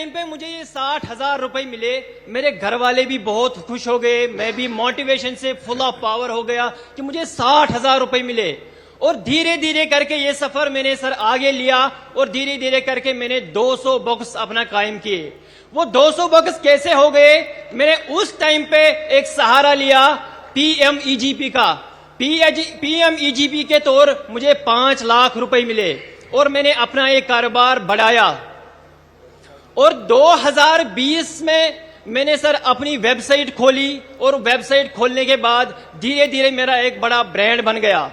Time पे मुझे ये 60,000 रुपए मिले, मेरे घर वाले भी बहुत खुश हो गए, मैं भी मोटिवेशन से फुल ऑफ पावर हो गया कि मुझे 60,000 रुपए मिले। और धीरे धीरे करके ये सफर मैंने सर आगे लिया और धीरे धीरे करके मैंने 200 बॉक्स अपना कायम किए। वो 200 बॉक्स कैसे हो गए? मैंने उस टाइम पे एक सहारा लिया PMEGP का। PMEGP के तौर मुझे 5 लाख रुपए मिले और मैंने अपना एक कारोबार बढ़ाया। और 2020 में मैंने सर अपनी वेबसाइट खोली और वेबसाइट खोलने के बाद धीरे धीरे मेरा एक बड़ा ब्रांड बन गया।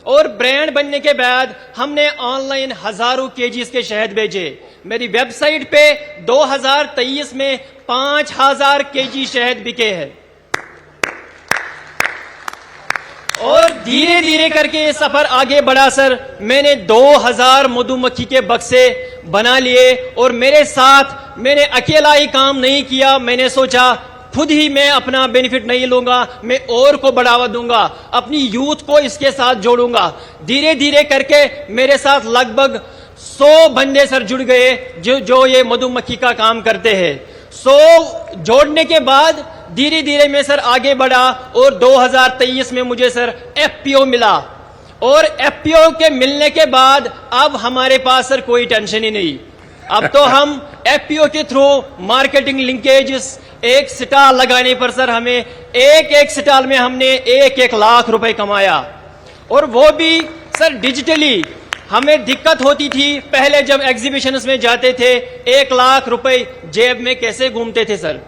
और ब्रांड बनने के बाद हमने ऑनलाइन हजारों केजीज के शहद भेजे। मेरी वेबसाइट पे 2023 में 5,000 केजी शहद बिके हैं। और धीरे धीरे करके ये सफर आगे बढ़ा सर। मैंने 2000 मधुमक्खी के बक्से बना लिए और मेरे साथ मैंने अकेला ही काम नहीं किया। मैंने सोचा खुद ही मैं अपना बेनिफिट नहीं लूंगा, मैं और को बढ़ावा दूंगा, अपनी यूथ को इसके साथ जोड़ूंगा। धीरे धीरे करके मेरे साथ लगभग 100 बंदे सर जुड़ गए जो ये मधुमक्खी का काम करते हैं। 100 जोड़ने के बाद धीरे धीरे मैं सर आगे बढ़ा और 2023 में मुझे सर FPO मिला। और FPO के मिलने के बाद अब हमारे पास सर कोई टेंशन ही नहीं। अब तो हम FPO के थ्रू मार्केटिंग लिंकेजेस, एक स्टॉल लगाने पर सर हमें एक स्टॉल में हमने 1 लाख रुपए कमाया। और वो भी सर डिजिटली। हमें दिक्कत होती थी पहले जब एग्जीबिशंस में जाते थे, 1 लाख रुपए जेब में कैसे घूमते थे सर,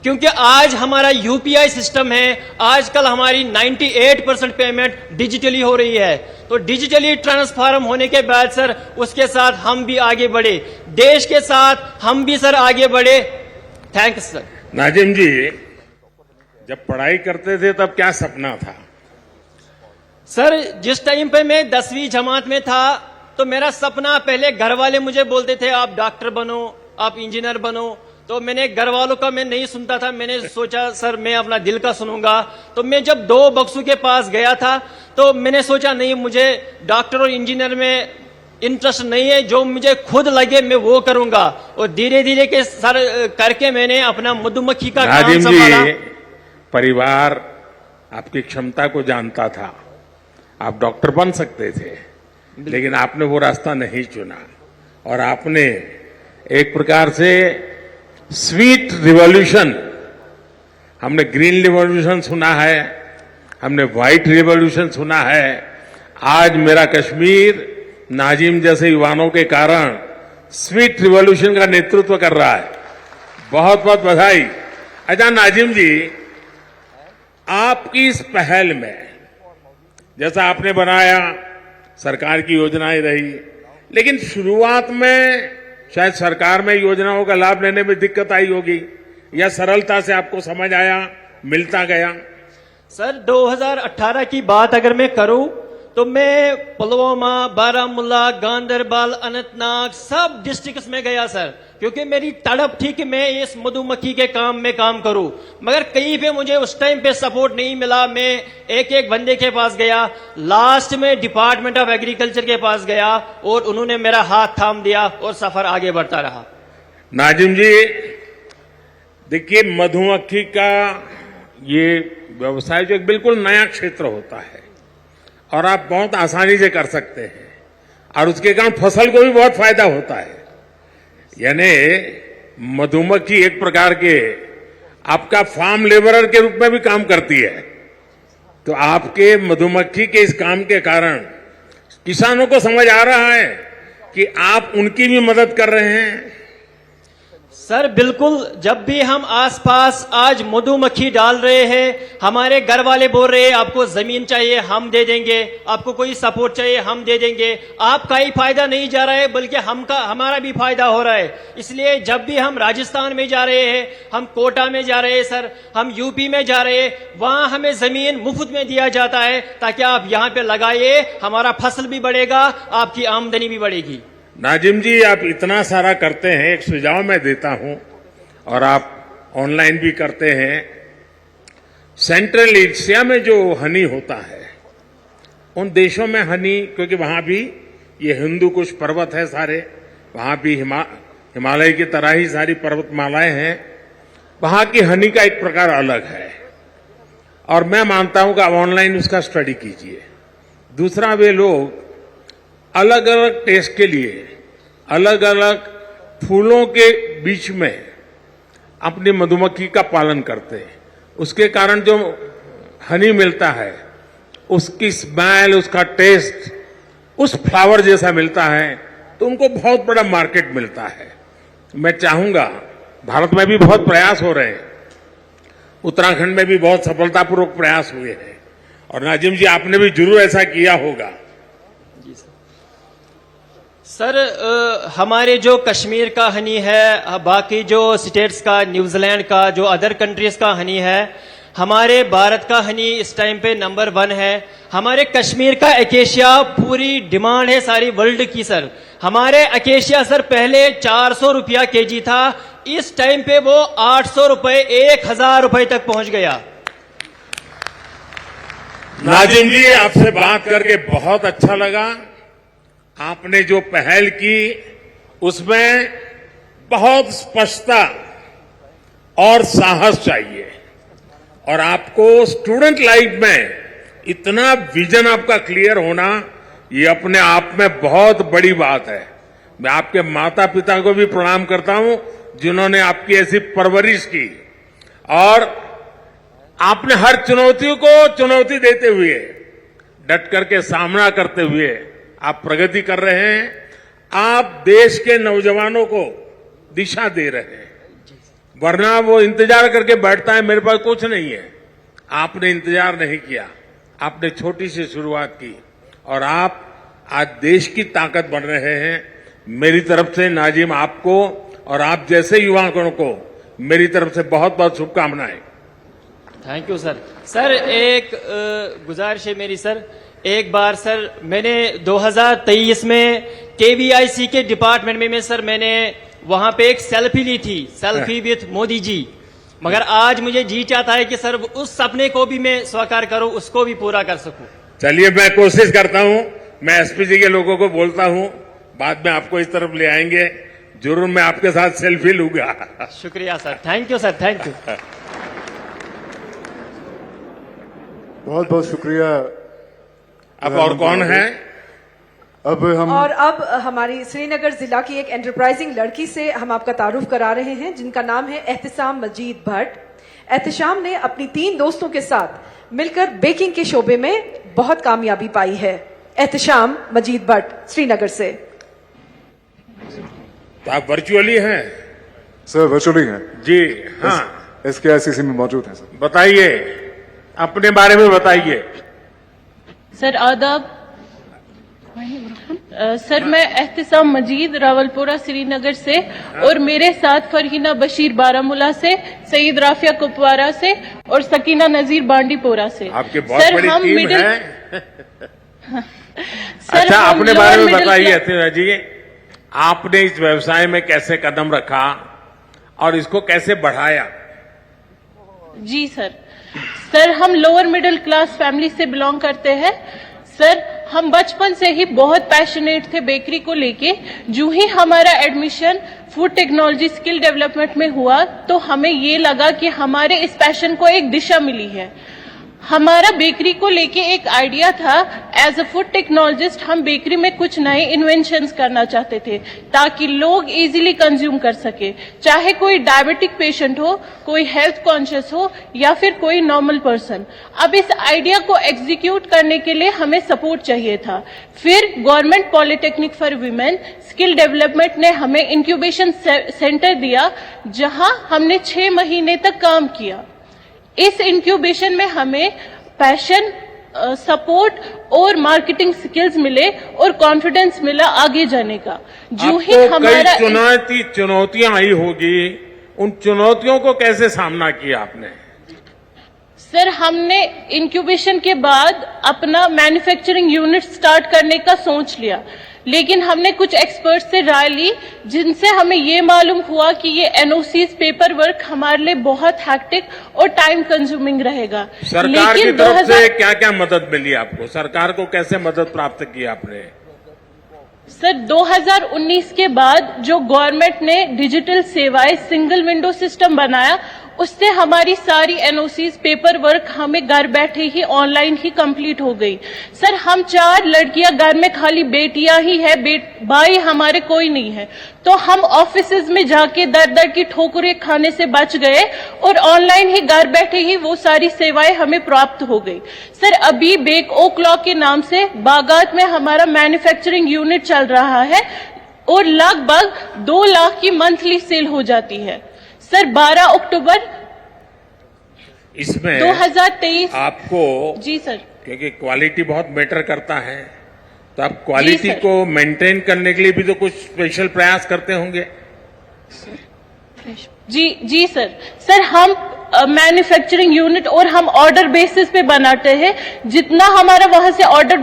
क्योंकि आज हमारा UPI सिस्टम है। आजकल हमारी 98% पेमेंट डिजिटली हो रही है। तो डिजिटली ट्रांसफॉर्म होने के बाद सर उसके साथ हम भी आगे बढ़े, देश के साथ हम भी सर आगे बढ़े। Thanks sir. नाजिम जी, जब पढ़ाई करते थे तब क्या सपना था? सर जिस टाइम पे मैं 10वीं जमात में था तो मेरा सपना, पहले घर वाले मुझे बोलते थे आप डॉक्टर बनो, आप इंजीनियर बनो। तो मैंने घर वालों का मैं नहीं सुनता था। मैंने सोचा सर मैं अपना दिल का सुनूंगा। तो मैं जब 2 बक्सों के पास गया था तो मैंने सोचा नहीं, मुझे डॉक्टर और इंजीनियर में इंटरेस्ट नहीं है, जो मुझे खुद लगे मैं वो करूंगा। और धीरे धीरे के सर करके मैंने अपना मधुमक्खी का काम संभाला। परिवार आपकी क्षमता को जानता था, आप डॉक्टर बन सकते थे, लेकिन आपने वो रास्ता नहीं चुना और आपने एक प्रकार से स्वीट रिवॉल्यूशन, हमने ग्रीन रिवॉल्यूशन सुना है, हमने व्हाइट रिवॉल्यूशन सुना है। आज मेरा कश्मीर नाजिम जैसे युवाओं के कारण स्वीट रिवॉल्यूशन का नेतृत्व कर रहा है। बहुत बहुत बधाई। अच्छा नाजिम जी, आपकी इस पहल में जैसा आपने बनाया, सरकार की योजनाएं रही, लेकिन शुरुआत में शायद सरकार में योजनाओं का लाभ लेने में दिक्कत आई होगी, या सरलता से आपको समझ आया, मिलता गया? सर 2018 की बात अगर मैं करूं तो मैं पुलवामा, बारामूला, गांधरबल, अनंतनाग सब डिस्ट्रिक्ट्स में गया सर, क्योंकि मेरी तड़प थी कि मैं इस मधुमक्खी के काम में काम करूं। मगर कहीं पे मुझे उस टाइम पे सपोर्ट नहीं मिला। मैं एक बंदे के पास गया, लास्ट में डिपार्टमेंट ऑफ एग्रीकल्चर के पास गया और उन्होंने मेरा हाथ थाम दिया और सफर आगे बढ़ता रहा। नाजिम जी, देखिए मधुमक्खी का ये व्यवसाय जो एक बिल्कुल नया क्षेत्र होता है और आप बहुत आसानी से कर सकते हैं और उसके कारण फसल को भी बहुत फायदा होता है। यानी मधुमक्खी एक प्रकार के आपका फार्म लेबरर के रूप में भी काम करती है। तो आपके मधुमक्खी के इस काम के कारण किसानों को समझ आ रहा है कि आप उनकी भी मदद कर रहे हैं। सर बिल्कुल, जब भी हम आसपास आज मधुमक्खी डाल रहे हैं, हमारे घर वाले बोल रहे हैं आपको जमीन चाहिए हम दे देंगे, आपको कोई सपोर्ट चाहिए हम दे देंगे। आपका ही फायदा नहीं जा रहा है बल्कि हमारा भी फायदा हो रहा है। इसलिए जब भी हम राजस्थान में जा रहे हैं, हम कोटा में जा रहे हैं सर, हम यूपी में जा रहे हैं, वहां हमें जमीन मुफ्त में दिया जाता है ताकि आप यहाँ पे लगाइए, हमारा फसल भी बढ़ेगा, आपकी आमदनी भी बढ़ेगी। नाजिम जी, आप इतना सारा करते हैं, एक सुझाव मैं देता हूं और आप ऑनलाइन भी करते हैं। सेंट्रल एशिया में जो हनी होता है, उन देशों में हनी, क्योंकि वहां भी ये हिंदू कुश पर्वत है सारे, वहां भी हिमालय की तरह ही सारी पर्वतमालाएं हैं, वहां की हनी का एक प्रकार अलग है और मैं मानता हूं कि आप ऑनलाइन उसका स्टडी कीजिए। दूसरा, वे लोग अलग अलग टेस्ट के लिए अलग अलग फूलों के बीच में अपनी मधुमक्खी का पालन करते हैं। उसके कारण जो हनी मिलता है उसकी स्मेल, उसका टेस्ट उस फ्लावर जैसा मिलता है, तो उनको बहुत बड़ा मार्केट मिलता है। मैं चाहूंगा, भारत में भी बहुत प्रयास हो रहे हैं, उत्तराखंड में भी बहुत सफलतापूर्वक प्रयास हुए हैं और नाजिम जी आपने भी जरूर ऐसा किया होगा। सर हमारे जो कश्मीर का हनी है, बाकी जो स्टेट्स का, न्यूजीलैंड का, जो अदर कंट्रीज का हनी है, हमारे भारत का हनी इस टाइम पे नंबर 1 है। हमारे कश्मीर का एकेशिया पूरी डिमांड है सारी वर्ल्ड की सर। हमारे एकेशिया सर पहले 400 रुपया केजी था, इस टाइम पे वो 800 रुपए, 1000 रुपए तक पहुंच गया। नाजिम जी, आपसे बात करके बहुत अच्छा लगा। आपने जो पहल की उसमें बहुत स्पष्टता और साहस चाहिए और आपको स्टूडेंट लाइफ में इतना विजन आपका क्लियर होना, ये अपने आप में बहुत बड़ी बात है। मैं आपके माता पिता को भी प्रणाम करता हूं जिन्होंने आपकी ऐसी परवरिश की और आपने हर चुनौती को चुनौती देते हुए, डट करके सामना करते हुए आप प्रगति कर रहे हैं। आप देश के नौजवानों को दिशा दे रहे हैं, वरना वो इंतजार करके बैठता है मेरे पास कुछ नहीं है। आपने इंतजार नहीं किया, आपने छोटी सी शुरुआत की और आप आज देश की ताकत बन रहे हैं। मेरी तरफ से नाजिम आपको और आप जैसे युवाओं को मेरी तरफ से बहुत बहुत शुभकामनाएं। Thank you sir. सर एक गुजारिश है मेरी सर, एक बार सर मैंने 2023 में केवीआईसी के डिपार्टमेंट में सर मैंने वहां पे एक सेल्फी ली थी, सेल्फी विथ मोदी जी, मगर आज मुझे जी चाहता है कि सर उस सपने को भी मैं साकार करूं, उसको भी पूरा कर सकूं। चलिए, मैं कोशिश करता हूं, मैं एसपी जी के लोगों को बोलता हूं, बाद में आपको इस तरफ ले आएंगे, जरूर मैं आपके साथ सेल्फी लूंगा। शुक्रिया sir, thank you sir, thank you. बहुत बहुत शुक्रिया। अब और कौन है? अब हमारी श्रीनगर जिला की एक एंटरप्राइजिंग लड़की से हम आपका तारुफ करा रहे हैं, जिनका नाम है एहतिशाम मजीद भट्ट। एहतिशाम ने अपनी 3 दोस्तों के साथ मिलकर बेकिंग के शोबे में बहुत कामयाबी पाई है। एहतिशाम मजीद भट्ट श्रीनगर से। तो आप वर्चुअली हैं? सर वर्चुअली हैं जी हाँ। SKICC में मौजूद हैं सर। बताइए, अपने बारे में बताइए। सर आदाब। सर मैं एहतिशाम मजीद रावलपुरा श्रीनगर से और मेरे साथ फरहीना बशीर बारामूला से, सईद राफिया कुपवारा से और सकीना नजीर बांडीपोरा से। आपके बहुत बड़ी टीम है। अच्छा, अपने बारे में बताइए एहतिशाम जी, आपने इस व्यवसाय में कैसे कदम रखा और इसको कैसे बढ़ाया? जी सर हम लोअर मिडिल क्लास फैमिली से बिलोंग करते हैं। सर हम बचपन से ही बहुत पैशनेट थे बेकरी को लेके। जो ही हमारा admission food technology skill development में हुआ तो हमें ये लगा कि हमारे इस पैशन को एक दिशा मिली है। हमारा बेकरी को लेके एक आइडिया था, एज अ फूड टेक्नोलॉजिस्ट हम बेकरी में कुछ नए इन्वेंशंस करना चाहते थे ताकि लोग इजीली कंज्यूम कर सके, चाहे कोई डायबिटिक पेशेंट हो, कोई हेल्थ कॉन्शियस हो या फिर कोई नॉर्मल पर्सन। अब इस आइडिया को एग्जीक्यूट करने के लिए हमें सपोर्ट चाहिए था। फिर government polytechnic for women skill development ने हमें इंक्यूबेशन सेंटर दिया, जहां हमने 6 महीने तक काम किया। इस इंक्यूबेशन में हमें पैशन, सपोर्ट और मार्केटिंग स्किल्स मिले और कॉन्फिडेंस मिला आगे जाने का। जो ही हमारा चुनौतियां आई होगी, उन चुनौतियों को कैसे सामना किया आपने? सर हमने इंक्यूबेशन के बाद अपना मैन्युफैक्चरिंग यूनिट स्टार्ट करने का सोच लिया, लेकिन हमने कुछ एक्सपर्ट्स से राय ली जिनसे हमें ये मालूम हुआ कि ये एनओसीज पेपर वर्क हमारे लिए बहुत हैक्टिक और टाइम कंज्यूमिंग रहेगा। सरकार की तरफ से क्या क्या मदद मिली आपको? सरकार को कैसे मदद प्राप्त की आपने? सर 2019 के बाद जो गवर्नमेंट ने डिजिटल सेवाएं सिंगल विंडो सिस्टम बनाया, उससे हमारी सारी एनओसीज पेपर वर्क हमें घर बैठे ही ऑनलाइन ही कंप्लीट हो गई। सर हम 4 लड़कियां घर में, खाली बेटियां ही है, भाई हमारे कोई नहीं है, तो हम ऑफिसेज में जाके दर दर की ठोकरें खाने से बच गए और ऑनलाइन ही घर बैठे ही वो सारी सेवाएं हमें प्राप्त हो गई। सर अभी बेक ओ क्लॉक के नाम से बागात में हमारा मैन्युफैक्चरिंग यूनिट चल रहा है और लगभग 2 लाख की मंथली सेल हो जाती है। सर 12 अक्टूबर इसमें 2023 आपको, जी सर, क्योंकि क्वालिटी बहुत मैटर करता है, तो आप क्वालिटी सर। को मेंटेन करने के लिए भी तो कुछ स्पेशल प्रयास करते होंगे। जी सर हम मैन्युफैक्चरिंग यूनिट और हम ऑर्डर बेसिस पे बनाते हैं, जितना हमारा वहां से ऑर्डर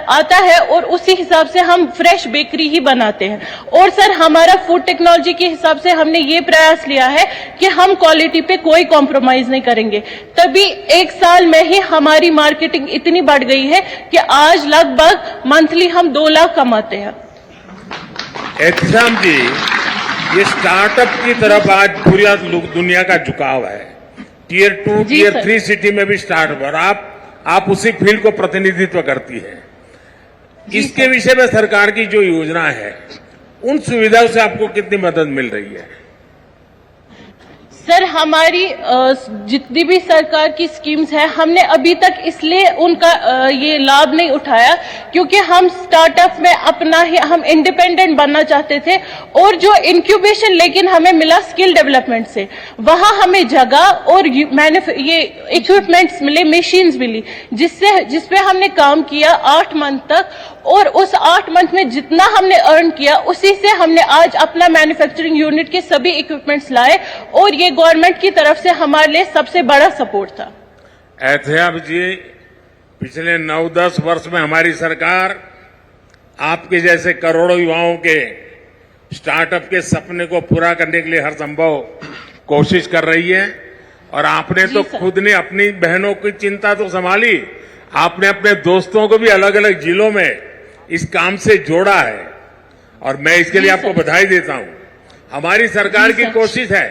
आता है और उसी हिसाब से हम फ्रेश बेकरी ही बनाते हैं। और सर हमारा फूड टेक्नोलॉजी के हिसाब से हमने ये प्रयास लिया है कि हम क्वालिटी पे कोई कॉम्प्रोमाइज नहीं करेंगे, तभी 1 साल में ही हमारी मार्केटिंग इतनी बढ़ गई है कि आज लगभग मंथली हम 2 लाख कमाते हैं। एहतिशाम जी, ये स्टार्टअप की तरफ आज पूरी दुनिया का झुकाव है। टियर 2, जी टियर सर। 3 सिटी में भी स्टार्टअप, और आप उसी फील्ड को प्रतिनिधित्व करती है। इसके विषय में सरकार की जो योजना है, उन सुविधाओं से आपको कितनी मदद मिल रही है? सर हमारी जितनी भी सरकार की स्कीम्स है, हमने अभी तक इसलिए उनका ये लाभ नहीं उठाया क्योंकि हम स्टार्टअप में अपना ही हम इंडिपेंडेंट बनना चाहते थे, और जो इंक्यूबेशन लेकिन हमें मिला स्किल डेवलपमेंट से, वहां हमें जगह और ये इक्विपमेंट्स मिले, मशीन्स मिली, जिसपे हमने काम किया 8 मंथ तक, और उस 8 मंथ में जितना हमने अर्न किया उसी से हमने आज अपना मैन्युफैक्चरिंग यूनिट के सभी इक्विपमेंट्स लाए, और ये गवर्नमेंट की तरफ से हमारे लिए सबसे बड़ा सपोर्ट था। एहतियाब जी, पिछले 9-10 वर्ष में हमारी सरकार आपके जैसे करोड़ों युवाओं के स्टार्टअप के सपने को पूरा करने के लिए हर संभव कोशिश कर रही है। और आपने तो सर। खुद ने अपनी बहनों की चिंता तो संभाली, आपने अपने दोस्तों को भी अलग अलग जिलों में इस काम से जोड़ा है, और मैं इसके लिए आपको बधाई देता हूं। हमारी सरकार की कोशिश है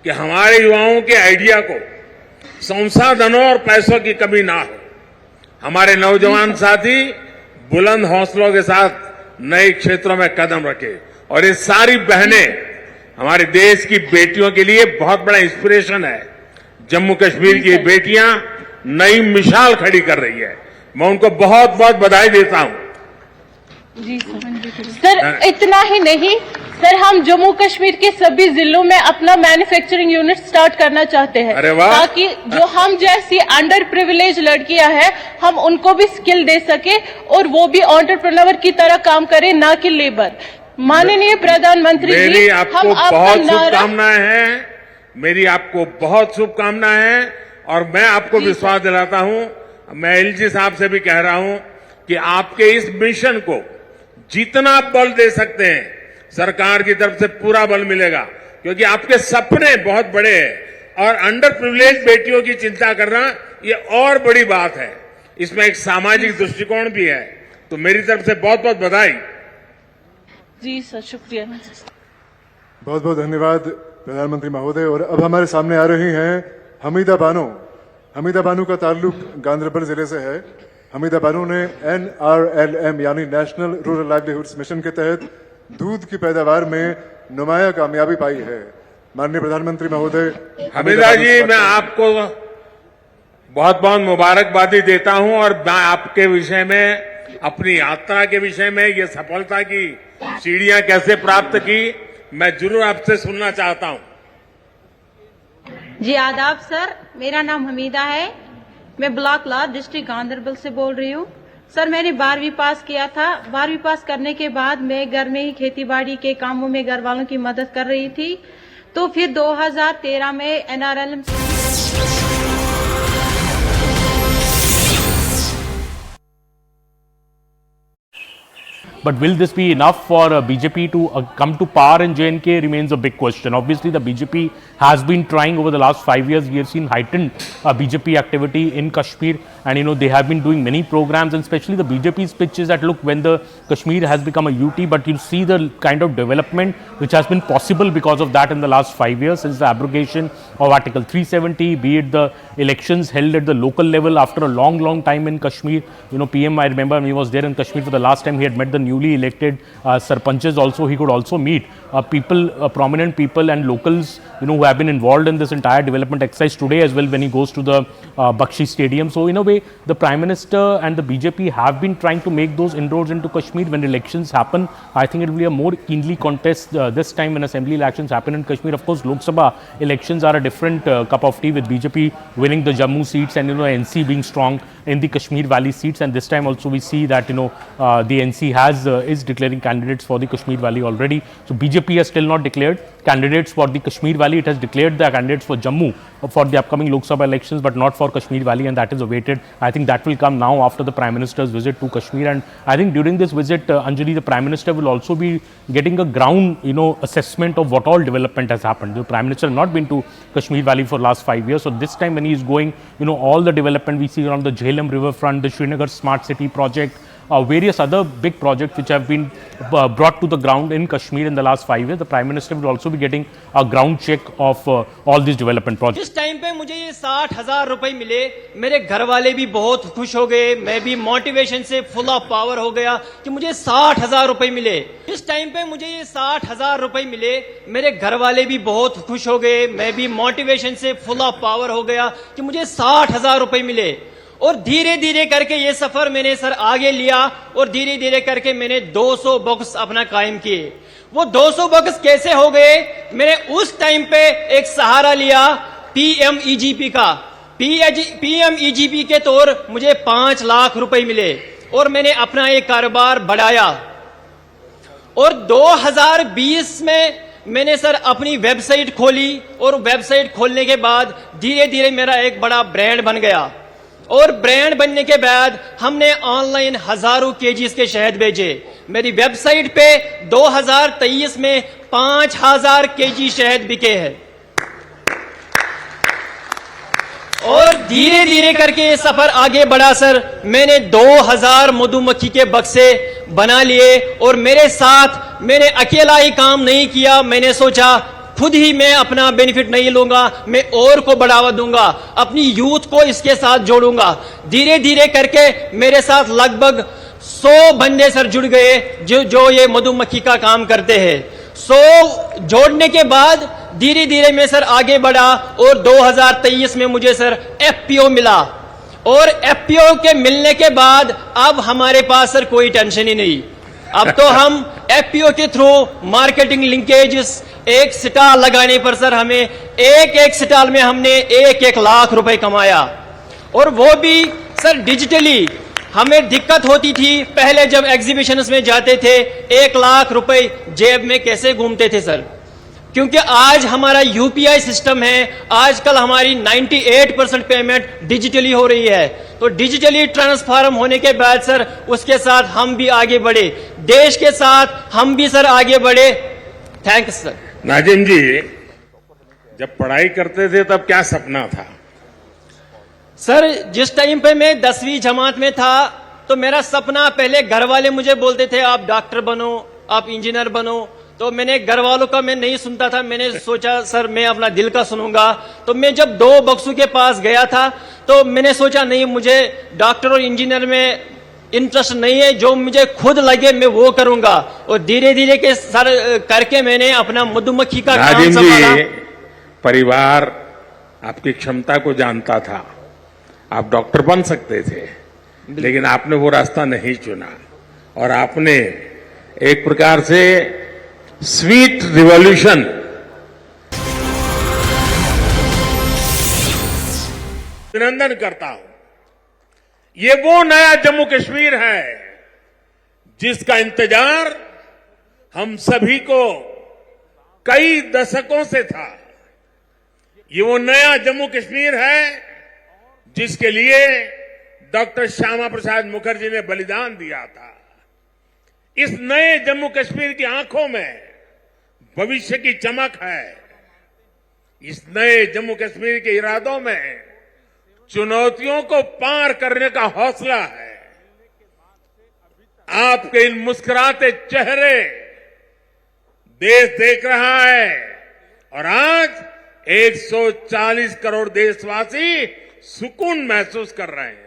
कि हमारे युवाओं के आइडिया को संसाधनों और पैसों की कमी ना हो। हमारे नौजवान साथी बुलंद हौसलों के साथ नए क्षेत्रों में कदम रखे, और ये सारी बहनें हमारे देश की बेटियों के लिए बहुत बड़ा इंस्पिरेशन है। जम्मू कश्मीर की बेटियां नई मिसाल खड़ी कर रही है, मैं उनको बहुत बहुत बधाई देता हूं। जी सर इतना ही नहीं सर, हम जम्मू कश्मीर के सभी जिलों में अपना मैन्युफैक्चरिंग यूनिट स्टार्ट करना चाहते हैं, अरे वाह। ताकि जो हम जैसी अंडर प्रिविलेज लड़कियां हैं, हम उनको भी स्किल दे सके और वो भी एंटरप्रेन्योर की तरह काम करें, ना कि लेबर। माननीय प्रधानमंत्री मेरी जी, आपको हम आपका बहुत नारा, शुभकामनाएं हैं, मेरी आपको बहुत शुभकामनाएं हैं, और मैं आपको विश्वास दिलाता हूं, मैं एलजी साहब से भी कह रहा हूं कि आपके इस मिशन को जितना बल दे सकते हैं, सरकार की तरफ से पूरा बल मिलेगा, क्योंकि आपके सपने बहुत बड़े हैं, और अंडर प्रिविलेज बेटियों की चिंता करना ये और बड़ी बात है। इसमें एक सामाजिक दृष्टिकोण भी है, तो मेरी तरफ से बहुत बहुत बधाई। जी सर, शुक्रिया। बहुत बहुत धन्यवाद प्रधानमंत्री महोदय। और अब हमारे सामने आ रही हैं हमीदा बानो। हमीदा बानो का ताल्लुक गांधरबल जिले से है। हमीदा बानो ने NRLM यानी नेशनल रूरल लाइवलीहुड्स मिशन के तहत दूध की पैदावार में नुमाया कामयाबी पाई है। माननीय प्रधानमंत्री महोदय, हमीदा जी, मैं आपको बहुत बहुत मुबारकबादी देता हूं, और मैं आपके विषय में, अपनी यात्रा के विषय में, ये सफलता की सीढ़ियां कैसे प्राप्त की, मैं जरूर आपसे सुनना चाहता हूं। जी आदाब सर, मेरा नाम हमीदा है, मैं ब्लॉक लॉ डिस्ट्रिक्ट गांधरबल से बोल रही हूँ। सर मैंने 12वीं पास किया था। 12वीं पास करने के बाद मैं घर में ही खेती बाड़ी के कामों में घर वालों की मदद कर रही थी। तो फिर 2013 में NRLM But will this be enough for BJP to come to power in J&K remains a big question. Obviously, the BJP has been trying over the last 5 years. We have seen heightened BJP activity in Kashmir, and they have been doing many programs, and especially the BJP's pitch is that, look, when the Kashmir has become a UT, but you see the kind of development which has been possible because of that in the last 5 years, since the abrogation of Article 370, be it the elections held at the local level after a long time in Kashmir. PM, I remember when he was there in Kashmir for the last time, he had met the newly elected sarpanches also. He could also meet prominent people and locals, who have been involved in this entire development exercise today as well when he goes to the Bakshi Stadium. So in a way, the Prime Minister and the BJP have been trying to make those inroads into Kashmir. When elections happen, I think it will be a more keenly contest this time when assembly elections happen in Kashmir. Of course, Lok Sabha elections are a different cup of tea, with BJP winning the Jammu seats and NC being strong in the Kashmir Valley seats. And this time also we see that the NC is declaring candidates for the Kashmir Valley already. So BJP has still not declared candidates for the Kashmir Valley. It has declared the candidates for Jammu for the upcoming Lok Sabha elections, but not for Kashmir Valley, and that is awaited. I think that will come now after the Prime Minister's visit to Kashmir. And I think during this visit, Anjali, the Prime Minister will also be getting a ground assessment of what all development has happened. The Prime Minister has not been to Kashmir Valley for the last 5 years. So this time when he is going, all the development we see around the Jhelum riverfront, the Srinagar Smart City project, various other big projects which have been brought to the ground in Kashmir in the last 5 years. The Prime Minister will also be getting a ground check of all these development projects. जिस time पे मुझे ये 60,000 रुपए मिले, मेरे घर वाले भी बहुत खुश हो गए, मैं भी मोटिवेशन से फुल ऑफ पावर हो गया कि मुझे 60,000 रुपए मिले। जिस टाइम पे मुझे ये 60,000 रुपए मिले, मेरे घर वाले भी बहुत खुश हो गए, मैं भी मोटिवेशन से फुल ऑफ पावर हो गया कि मुझे 60,000 रुपए मिले। और धीरे धीरे करके ये सफर मैंने सर आगे लिया, और धीरे धीरे करके मैंने 200 बॉक्स अपना कायम किए। वो 200 बॉक्स कैसे हो गए? मैंने उस टाइम पे एक सहारा लिया PMEGP का। PMEGP के तौर मुझे 5 लाख रुपए मिले, और मैंने अपना एक कारोबार बढ़ाया। और 2020 में मैंने सर अपनी वेबसाइट खोली, और वेबसाइट खोलने के बाद धीरे धीरे मेरा एक बड़ा ब्रांड बन गया। और ब्रांड बनने के बाद हमने ऑनलाइन हजारों केजीज के शहद भेजे। मेरी वेबसाइट पे 2023 में 5,000 केजी शहद बिके हैं। और धीरे धीरे करके ये सफर आगे बढ़ा सर। मैंने 2000 मधुमक्खी के बक्से बना लिए, और मेरे साथ मैंने अकेला ही काम नहीं किया। मैंने सोचा खुद ही मैं अपना बेनिफिट नहीं लूंगा, मैं और को बढ़ावा दूंगा, अपनी यूथ को इसके साथ जोड़ूंगा। धीरे धीरे करके मेरे साथ लगभग 100 बंदे सर जुड़ गए जो ये मधुमक्खी का काम करते हैं। 100 जोड़ने के बाद धीरे धीरे मैं सर आगे बढ़ा, और 2023 में मुझे सर FPO मिला। और FPO के मिलने के बाद अब हमारे पास सर कोई टेंशन ही नहीं। अब तो हम FPO के थ्रू मार्केटिंग लिंकेजेस, एक स्टॉल लगाने पर सर हमें एक स्टॉल में हमने 1-1 लाख रुपए कमाया। और वो भी सर डिजिटली। हमें दिक्कत होती थी पहले जब एग्जीबिशंस में जाते थे, 1 लाख रुपए जेब में कैसे घूमते थे सर, क्योंकि आज हमारा UPI सिस्टम है। आजकल हमारी 98% पेमेंट डिजिटली हो रही है। तो डिजिटली ट्रांसफॉर्म होने के बाद सर उसके साथ हम भी आगे बढ़े, देश के साथ हम भी सर आगे बढ़े। Thanks sir. नाजिम जी, जब पढ़ाई करते थे तब क्या सपना था? सर जिस टाइम पे मैं 10वीं जमात में था, तो मेरा सपना, पहले घर वाले मुझे बोलते थे आप डॉक्टर बनो, आप इंजीनियर बनो। तो मैंने घर वालों का मैं नहीं सुनता था। मैंने सोचा सर मैं अपना दिल का सुनूंगा। तो मैं जब 2 बक्सों के पास गया था, तो मैंने सोचा नहीं, मुझे डॉक्टर और इंजीनियर में इंटरेस्ट नहीं है, जो मुझे खुद लगे मैं वो करूंगा। और धीरे धीरे के सर करके मैंने अपना मधुमक्खी का काम संभाला। परिवार आपकी क्षमता को जानता था, आप डॉक्टर बन सकते थे, लेकिन आपने वो रास्ता नहीं चुना, और आपने एक प्रकार से स्वीट रिवॉल्यूशन अभिनंदन करता हूं। ये वो नया जम्मू कश्मीर है जिसका इंतजार हम सभी को कई दशकों से था। ये वो नया जम्मू कश्मीर है जिसके लिए डॉक्टर श्यामा प्रसाद मुखर्जी ने बलिदान दिया था। इस नए जम्मू कश्मीर की आंखों में भविष्य की चमक है। इस नए जम्मू कश्मीर के इरादों में चुनौतियों को पार करने का हौसला है। आपके इन मुस्कुराते चेहरे देश देख रहा है और आज 140 करोड़ देशवासी सुकून महसूस कर रहे हैं।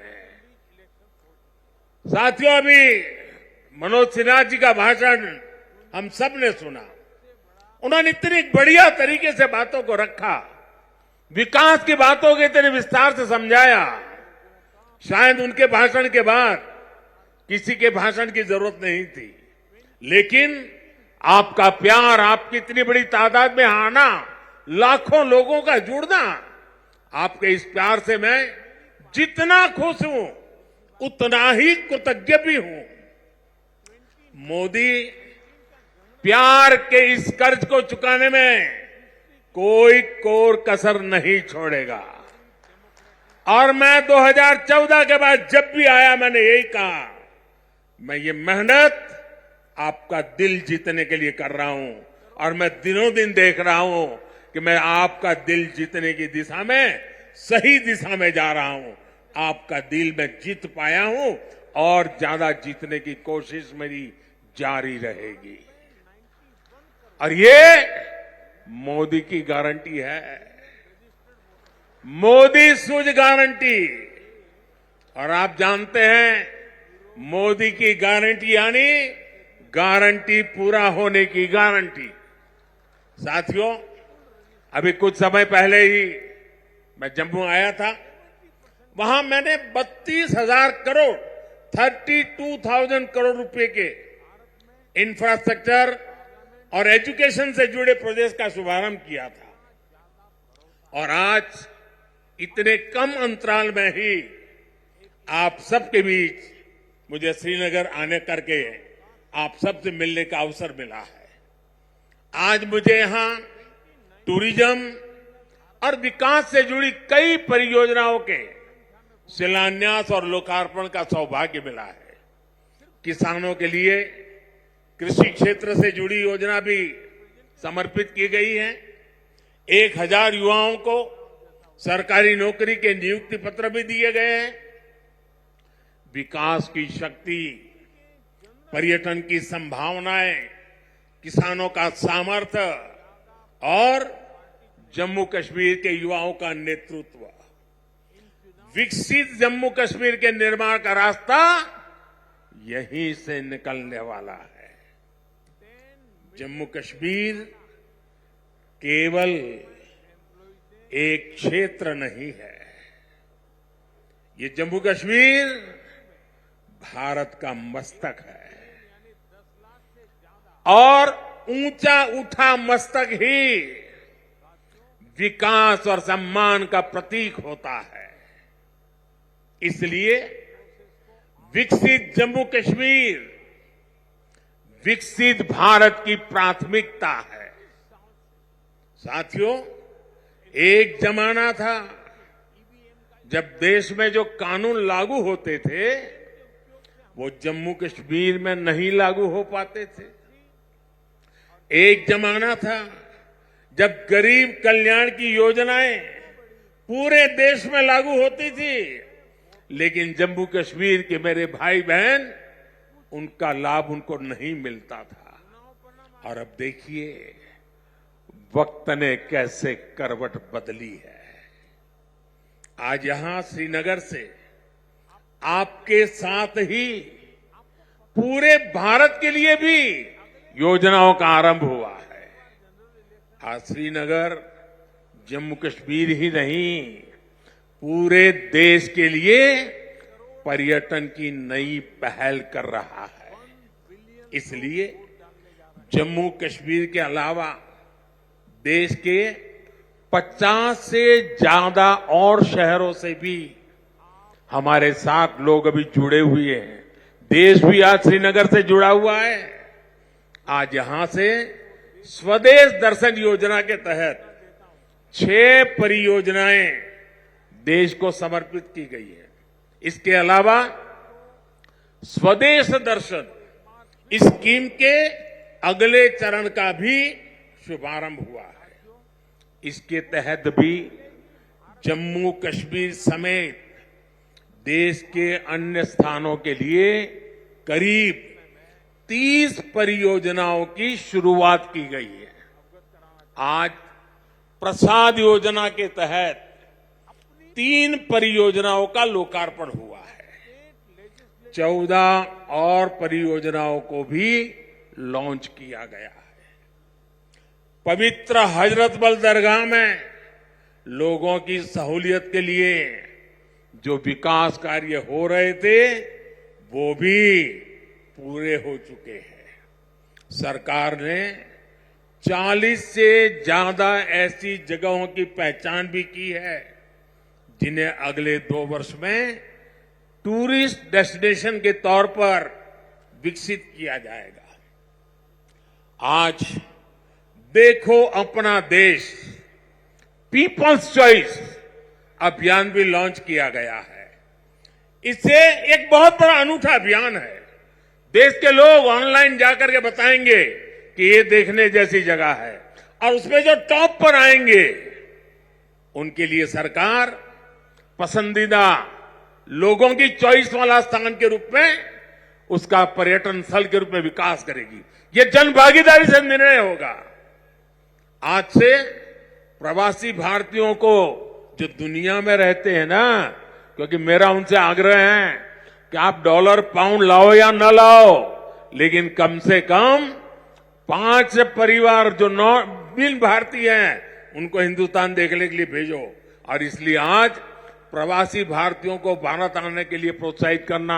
साथियों, अभी मनोज सिन्हा जी का भाषण हम सब ने सुना। उन्होंने इतनी बढ़िया तरीके से बातों को रखा, विकास की बातों के इतने विस्तार से समझाया। शायद उनके भाषण के बाद किसी के भाषण की जरूरत नहीं थी, लेकिन आपका प्यार, आपकी इतनी बड़ी तादाद में आना, लाखों लोगों का जुड़ना, आपके इस प्यार से मैं जितना खुश हूं उतना ही कृतज्ञ भी हूं। मोदी प्यार के इस कर्ज को चुकाने में कोई कोर कसर नहीं छोड़ेगा। और मैं 2014 के बाद जब भी आया मैंने यही कहा, मैं ये मेहनत आपका दिल जीतने के लिए कर रहा हूं और मैं दिनों दिन देख रहा हूं कि मैं आपका दिल जीतने की दिशा में सही दिशा में जा रहा हूं। आपका दिल मैं जीत पाया हूं और ज्यादा जीतने की कोशिश मेरी जारी रहेगी। और ये मोदी की गारंटी है, मोदी सूझ गारंटी। और आप जानते हैं मोदी की गारंटी यानी गारंटी पूरा होने की गारंटी। साथियों, अभी कुछ समय पहले ही मैं जम्मू आया था। वहां मैंने 32,000 करोड़ 32,000 करोड़ रुपए के इंफ्रास्ट्रक्चर और एजुकेशन से जुड़े प्रोजेक्ट का शुभारंभ किया था। और आज इतने कम अंतराल में ही आप सबके बीच मुझे श्रीनगर आने करके आप सबसे मिलने का अवसर मिला है। आज मुझे यहां टूरिज्म और विकास से जुड़ी कई परियोजनाओं के शिलान्यास और लोकार्पण का सौभाग्य मिला है। किसानों के लिए कृषि क्षेत्र से जुड़ी योजना भी समर्पित की गई है। 1,000 युवाओं को सरकारी नौकरी के नियुक्ति पत्र भी दिए गए हैं। विकास की शक्ति, पर्यटन की संभावनाएं, किसानों का सामर्थ्य और जम्मू कश्मीर के युवाओं का नेतृत्व, विकसित जम्मू कश्मीर के निर्माण का रास्ता यहीं से निकलने वाला है। जम्मू कश्मीर केवल एक क्षेत्र नहीं है, ये जम्मू कश्मीर भारत का मस्तक है। और ऊंचा उठा मस्तक ही विकास और सम्मान का प्रतीक होता है। इसलिए विकसित जम्मू कश्मीर विकसित भारत की प्राथमिकता है। साथियों, एक जमाना था जब देश में जो कानून लागू होते थे वो जम्मू कश्मीर में नहीं लागू हो पाते थे। एक जमाना था जब गरीब कल्याण की योजनाएं पूरे देश में लागू होती थी, लेकिन जम्मू कश्मीर के मेरे भाई बहन उनका लाभ उनको नहीं मिलता था। और अब देखिए वक्त ने कैसे करवट बदली है। आज यहां श्रीनगर से आपके साथ ही पूरे भारत के लिए भी योजनाओं का आरंभ हुआ है। आज श्रीनगर जम्मू कश्मीर ही नहीं, पूरे देश के लिए पर्यटन की नई पहल कर रहा है। इसलिए जम्मू कश्मीर के अलावा देश के 50 से ज्यादा और शहरों से भी हमारे साथ लोग अभी जुड़े हुए हैं। देश भी आज श्रीनगर से जुड़ा हुआ है। आज यहां से स्वदेश दर्शन योजना के तहत 6 परियोजनाएं देश को समर्पित की गई है। इसके अलावा स्वदेश दर्शन इस स्कीम के अगले चरण का भी शुभारंभ हुआ है। इसके तहत भी जम्मू कश्मीर समेत देश के अन्य स्थानों के लिए करीब 30 परियोजनाओं की शुरुआत की गई है। आज प्रसाद योजना के तहत 3 परियोजनाओं का लोकार्पण हुआ है। 14 और परियोजनाओं को भी लॉन्च किया गया है। पवित्र हजरत बल दरगाह में लोगों की सहूलियत के लिए जो विकास कार्य हो रहे थे वो भी पूरे हो चुके हैं। सरकार ने 40 से ज्यादा ऐसी जगहों की पहचान भी की है जिन्हें अगले 2 वर्ष में टूरिस्ट डेस्टिनेशन के तौर पर विकसित किया जाएगा। आज देखो अपना देश पीपल्स चॉइस अभियान भी लॉन्च किया गया है। इससे एक बहुत बड़ा अनूठा अभियान है। देश के लोग ऑनलाइन जाकर के बताएंगे कि ये देखने जैसी जगह है और उसमें जो टॉप पर आएंगे उनके लिए सरकार पसंदीदा लोगों की चॉइस वाला स्थान के रूप में उसका पर्यटन स्थल के रूप में विकास करेगी। ये जन भागीदारी से निर्णय होगा। आज से प्रवासी भारतीयों को जो दुनिया में रहते हैं ना, क्योंकि मेरा उनसे आग्रह है कि आप डॉलर पाउंड लाओ या न लाओ, लेकिन कम से कम 5 परिवार जो बिन भारतीय हैं उनको हिंदुस्तान देखने के लिए भेजो। और इसलिए आज प्रवासी भारतीयों को भारत आने के लिए प्रोत्साहित करना,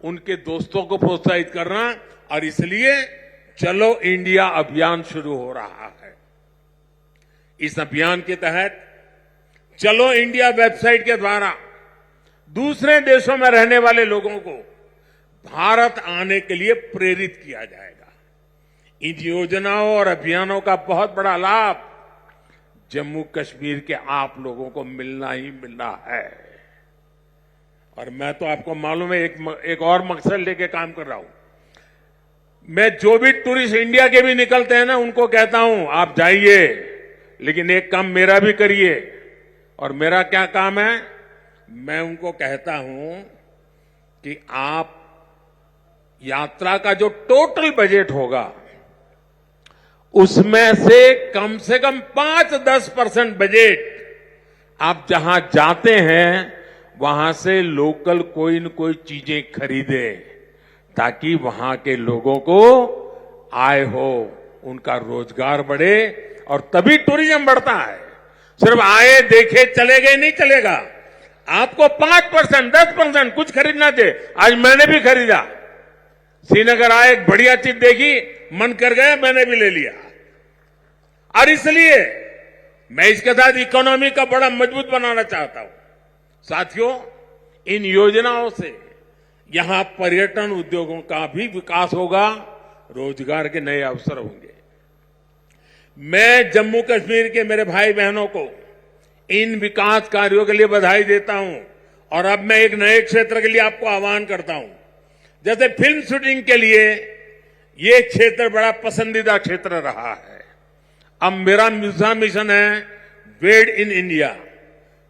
उनके दोस्तों को प्रोत्साहित करना, और इसलिए चलो इंडिया अभियान शुरू हो रहा है। इस अभियान के तहत चलो इंडिया वेबसाइट के द्वारा दूसरे देशों में रहने वाले लोगों को भारत आने के लिए प्रेरित किया जाएगा। इन योजनाओं और अभियानों का बहुत बड़ा लाभ जम्मू कश्मीर के आप लोगों को मिलना ही मिलना है। और मैं तो आपको मालूम है एक और मकसद लेके काम कर रहा हूं। मैं जो भी टूरिस्ट इंडिया के भी निकलते हैं ना, उनको कहता हूं आप जाइए, लेकिन एक काम मेरा भी करिए। और मेरा क्या काम है? मैं उनको कहता हूं कि आप यात्रा का जो टोटल बजट होगा उसमें से कम 5-10% बजट आप जहां जाते हैं वहां से लोकल कोई न कोई चीजें खरीदे, ताकि वहां के लोगों को आय हो, उनका रोजगार बढ़े, और तभी टूरिज्म बढ़ता है। सिर्फ आए देखे चले गए नहीं चलेगा। आपको 5%, 10% कुछ खरीदना चाहिए। आज मैंने भी खरीदा। श्रीनगर आए, एक बढ़िया चीज देखी, मन कर गया, मैंने भी ले लिया। और इसलिए मैं इसके साथ इकोनॉमी का बड़ा मजबूत बनाना चाहता हूं। साथियों, इन योजनाओं से यहां पर्यटन उद्योगों का भी विकास होगा, रोजगार के नए अवसर होंगे। मैं जम्मू कश्मीर के मेरे भाई बहनों को इन विकास कार्यों के लिए बधाई देता हूं। और अब मैं एक नए क्षेत्र के लिए आपको आह्वान करता हूं। जैसे फिल्म शूटिंग के लिए ये क्षेत्र बड़ा पसंदीदा क्षेत्र रहा है। अब मेरा दूसरा मिशन है वेड इन इंडिया।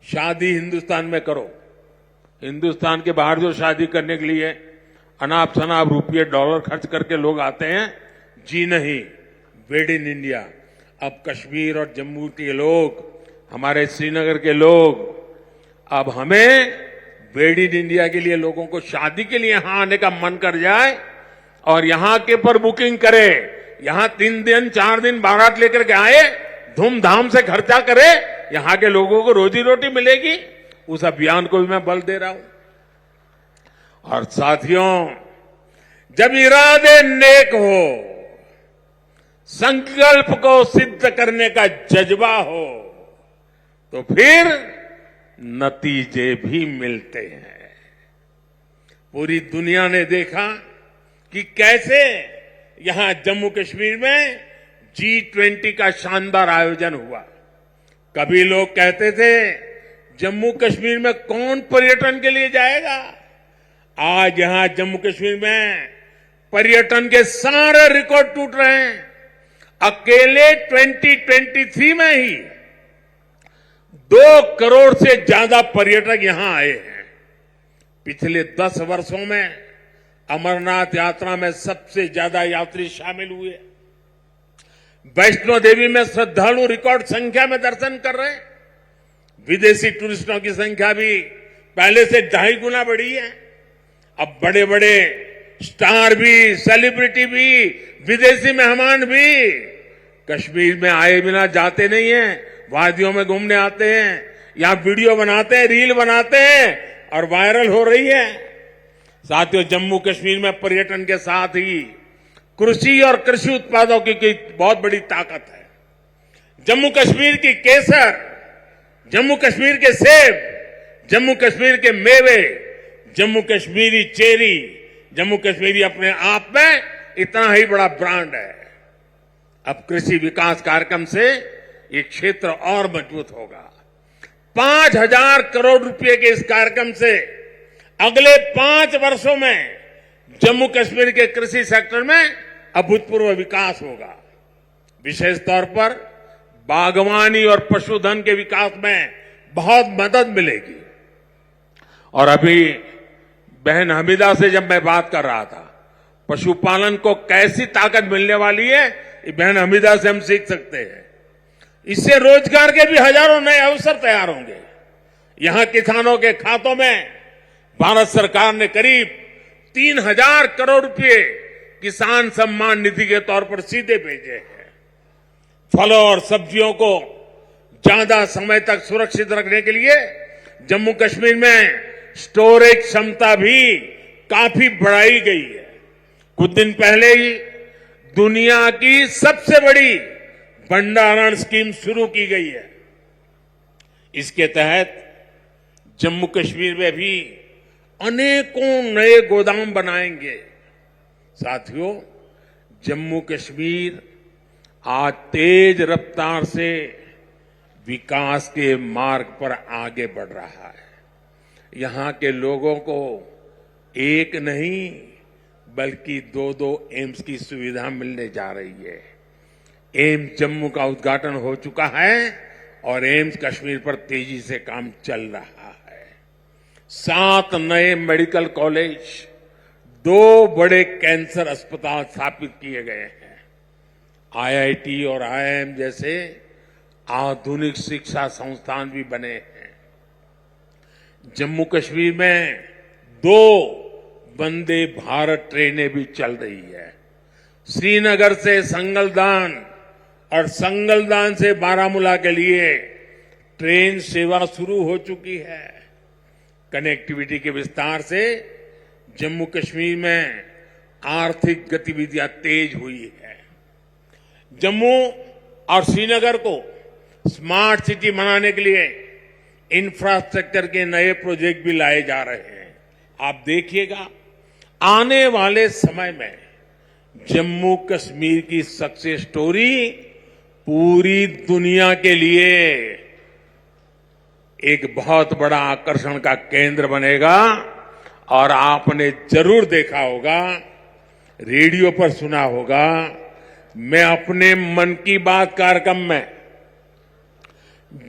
शादी हिंदुस्तान में करो। हिंदुस्तान के बाहर जो शादी करने के लिए अनाप शनाप रुपये डॉलर खर्च करके लोग आते हैं, जी नहीं, वेड इन इंडिया। अब कश्मीर और जम्मू के लोग, हमारे श्रीनगर के लोग, अब हमें वेड इन इंडिया के लिए लोगों को शादी के लिए यहां आने का मन कर जाए और यहां के पर बुकिंग करे, यहां 3 दिन 4 दिन बारात लेकर के आए, धूमधाम से खर्चा करे, यहां के लोगों को रोजी रोटी मिलेगी। उस अभियान को भी मैं बल दे रहा हूं। और साथियों, जब इरादे नेक हो, संकल्प को सिद्ध करने का जज्बा हो, तो फिर नतीजे भी मिलते हैं। पूरी दुनिया ने देखा कि कैसे यहां जम्मू कश्मीर में G20 का शानदार आयोजन हुआ। कभी लोग कहते थे जम्मू कश्मीर में कौन पर्यटन के लिए जाएगा। आज यहां जम्मू कश्मीर में पर्यटन के सारे रिकॉर्ड टूट रहे हैं। अकेले 2023 में ही 2 करोड़ से ज्यादा पर्यटक यहां आए हैं। पिछले 10 वर्षों में अमरनाथ यात्रा में सबसे ज्यादा यात्री शामिल हुए। वैष्णो देवी में श्रद्धालु रिकॉर्ड संख्या में दर्शन कर रहे हैं। विदेशी टूरिस्टों की संख्या भी पहले से 2.5 गुना बढ़ी है। अब बड़े बड़े स्टार भी, सेलिब्रिटी भी, विदेशी मेहमान भी कश्मीर में आए बिना जाते नहीं हैं। वादियों में घूमने आते हैं, यहां वीडियो बनाते हैं, रील बनाते हैं और वायरल हो रही है। साथियों, जम्मू कश्मीर में पर्यटन के साथ ही कृषि और कृषि उत्पादों की बहुत बड़ी ताकत है। जम्मू कश्मीर की केसर, जम्मू कश्मीर के सेब, जम्मू कश्मीर के मेवे, जम्मू कश्मीरी चेरी, जम्मू कश्मीरी अपने आप में इतना ही बड़ा ब्रांड है। अब कृषि विकास कार्यक्रम से ये क्षेत्र और मजबूत होगा। 5,000 करोड़ रुपए के इस कार्यक्रम से अगले 5 वर्षों में जम्मू कश्मीर के कृषि सेक्टर में अभूतपूर्व विकास होगा। विशेष तौर पर बागवानी और पशुधन के विकास में बहुत मदद मिलेगी। और अभी बहन हमीदा से जब मैं बात कर रहा था, पशुपालन को कैसी ताकत मिलने वाली है, ये बहन हमीदा से हम सीख सकते हैं। इससे रोजगार के भी हजारों नए अवसर तैयार होंगे। यहां किसानों के खातों में भारत सरकार ने करीब 3,000 करोड़ रुपए किसान सम्मान निधि के तौर पर सीधे भेजे हैं। फलों और सब्जियों को ज्यादा समय तक सुरक्षित रखने के लिए जम्मू कश्मीर में स्टोरेज क्षमता भी काफी बढ़ाई गई है। कुछ दिन पहले ही दुनिया की सबसे बड़ी भंडारण स्कीम शुरू की गई है। इसके तहत जम्मू कश्मीर में भी अनेकों नए गोदाम बनाएंगे। साथियों, जम्मू कश्मीर आज तेज रफ्तार से विकास के मार्ग पर आगे बढ़ रहा है। यहां के लोगों को एक नहीं बल्कि 2-2 एम्स की सुविधा मिलने जा रही है। एम्स जम्मू का उद्घाटन हो चुका है और एम्स कश्मीर पर तेजी से काम चल रहा है। 7 नए मेडिकल कॉलेज, 2 बड़े कैंसर अस्पताल स्थापित किए गए हैं। आईआईटी और आईआईएम जैसे आधुनिक शिक्षा संस्थान भी बने हैं। जम्मू कश्मीर में 2 वंदे भारत ट्रेनें भी चल रही है। श्रीनगर से संगलदान और संगलदान से बारामूला के लिए ट्रेन सेवा शुरू हो चुकी है। कनेक्टिविटी के विस्तार से जम्मू कश्मीर में आर्थिक गतिविधियां तेज हुई है। जम्मू और श्रीनगर को स्मार्ट सिटी बनाने के लिए इंफ्रास्ट्रक्चर के नए प्रोजेक्ट भी लाए जा रहे हैं। आप देखिएगा, आने वाले समय में जम्मू कश्मीर की सक्सेस स्टोरी पूरी दुनिया के लिए एक बहुत बड़ा आकर्षण का केंद्र बनेगा। और आपने जरूर देखा होगा, रेडियो पर सुना होगा, मैं अपने मन की बात कार्यक्रम में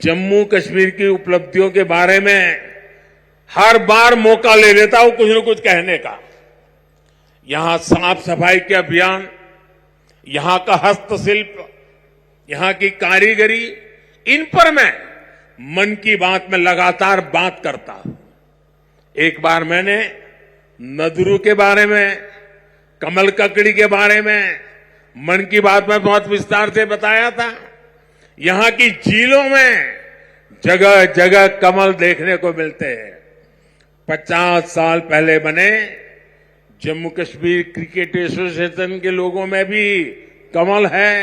जम्मू कश्मीर की उपलब्धियों के बारे में हर बार मौका ले लेता हूं कुछ न कुछ कहने का। यहां साफ सफाई के अभियान, यहां का हस्तशिल्प, यहां की कारीगरी, इन पर मैं मन की बात में लगातार बात करता हूं। एक बार मैंने नदरू के बारे में, कमल ककड़ी के बारे में मन की बात में बहुत विस्तार से बताया था। यहां की झीलों में जगह जगह कमल देखने को मिलते हैं। 50 साल पहले बने जम्मू कश्मीर क्रिकेट एसोसिएशन के लोगों में भी कमल है।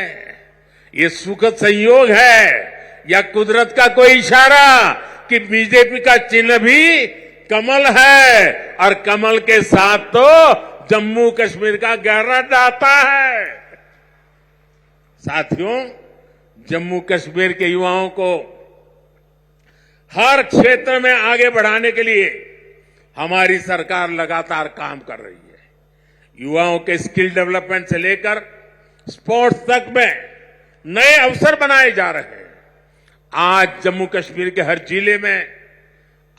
ये सुखद संयोग है या कुदरत का कोई इशारा कि बीजेपी का चिन्ह भी कमल है और कमल के साथ तो जम्मू कश्मीर का गहरा नाता है। साथियों, जम्मू कश्मीर के युवाओं को हर क्षेत्र में आगे बढ़ाने के लिए हमारी सरकार लगातार काम कर रही है। युवाओं के स्किल डेवलपमेंट से लेकर स्पोर्ट्स तक में नए अवसर बनाए जा रहे हैं। आज जम्मू कश्मीर के हर जिले में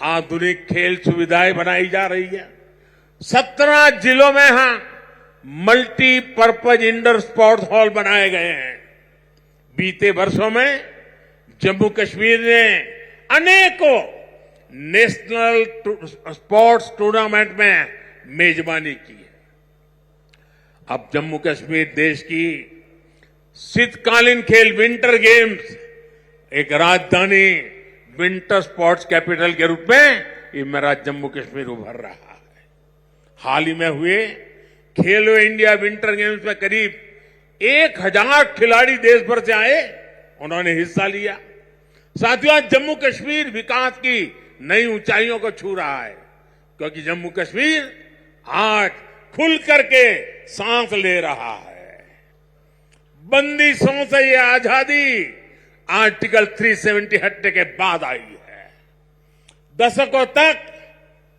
आधुनिक खेल सुविधाएं बनाई जा रही है। 17 जिलों में मल्टीपर्पज इंडोर स्पोर्ट्स हॉल बनाए गए हैं। बीते वर्षों में जम्मू कश्मीर ने अनेकों नेशनल स्पोर्ट्स टूर्नामेंट में मेजबानी की है। अब जम्मू कश्मीर देश की शीतकालीन खेल विंटर गेम्स एक राजधानी विंटर स्पोर्ट्स कैपिटल के रूप में ये मेरा जम्मू कश्मीर उभर रहा है। हाल ही में हुए खेलो इंडिया विंटर गेम्स में करीब 1000 खिलाड़ी देश भर से आए, उन्होंने हिस्सा लिया। साथियों, आज जम्मू कश्मीर विकास की नई ऊंचाइयों को छू रहा है, क्योंकि जम्मू कश्मीर आज खुल करके सांस ले रहा है। बंदिशों से ये आजादी आर्टिकल 370 हटने के बाद आई है। दशकों तक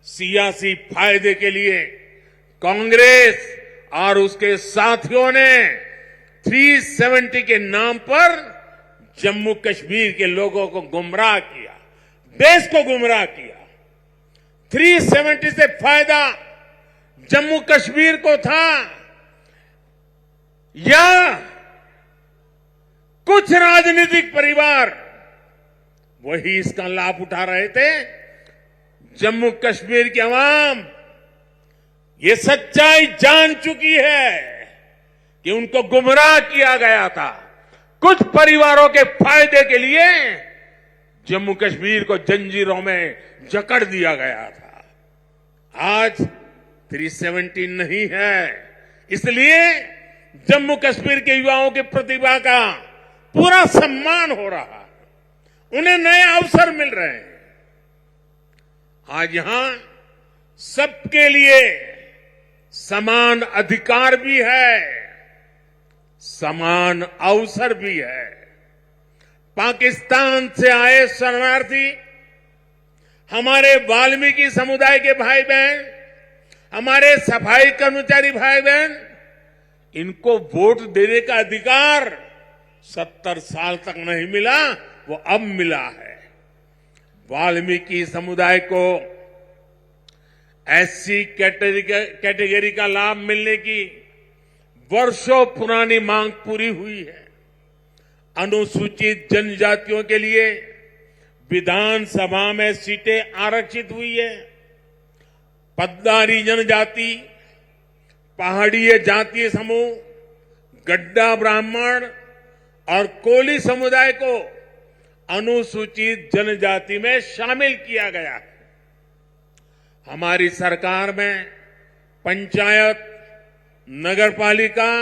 सियासी फायदे के लिए कांग्रेस और उसके साथियों ने 370 के नाम पर जम्मू कश्मीर के लोगों को गुमराह किया, देश को गुमराह किया। 370 से फायदा जम्मू कश्मीर को था या कुछ राजनीतिक परिवार वही इसका लाभ उठा रहे थे? जम्मू कश्मीर की आवाम ये सच्चाई जान चुकी है कि उनको गुमराह किया गया था। कुछ परिवारों के फायदे के लिए जम्मू कश्मीर को जंजीरों में जकड़ दिया गया था। आज 370 नहीं है, इसलिए जम्मू कश्मीर के युवाओं की प्रतिभा का पूरा सम्मान हो रहा है, उन्हें नए अवसर मिल रहे हैं। आज यहां सबके लिए समान अधिकार भी है, समान अवसर भी है। पाकिस्तान से आए शरणार्थी, हमारे वाल्मीकि समुदाय के भाई बहन, हमारे सफाई कर्मचारी भाई बहन, इनको वोट देने का अधिकार 70 साल तक नहीं मिला, वो अब मिला है। वाल्मीकि समुदाय को एससी कैटेगरी का लाभ मिलने की वर्षों पुरानी मांग पूरी हुई है। अनुसूचित जनजातियों के लिए विधानसभा में सीटें आरक्षित हुई है। पद्दारी जनजाति, पहाड़ीय जातीय समूह, गड्ढा ब्राह्मण और कोली समुदाय को अनुसूचित जनजाति में शामिल किया गया है। हमारी सरकार में पंचायत, नगरपालिका